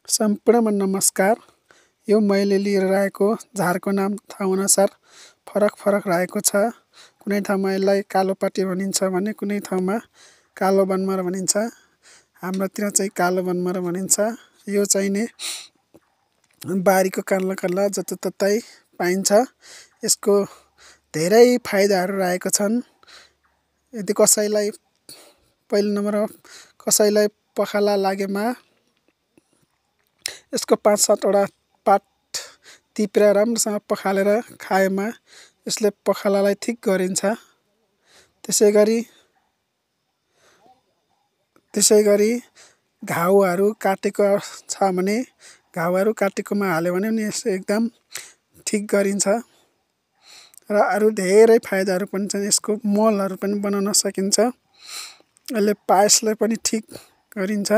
सम्पूर्णमा नमस्कार। यो मैले लिएर आएको झारको नाम ठाउँअनुसार फरक रहेको छ। कुनै ठाउँमा यसलाई कालोपाटी भनिन्छ भने कुनै ठाउँमा कालो बनमारा भनिन्छ। हाम्रोतिर चाहिँ कालो बनमारा भनिन्छ। यो चाहिने बारीको कान्ला जताततै पाइन्छ। यसको धेरै फाइदाहरू रहेको छन्। यदि कसैलाई पहिलो नम्बरमा कसैलाई पखाला लागेमा यसको 5-7 वटा पात टिपेर राम्रोसँग पखालेर खाएमा यसले पखालालाई ठिक गरिन्छ। त्यसैगरी घाउहरू काटेको छ भने घाउहरू काटेकोमा हाल्यो भने नि यसले एकदम ठिक गरिन्छ। र अरू धेरै फाइदाहरू पनि छन्। यसको मलहरू पनि बनाउन सकिन्छ। यसले पायसलाई पनि ठिक गरिन्छ।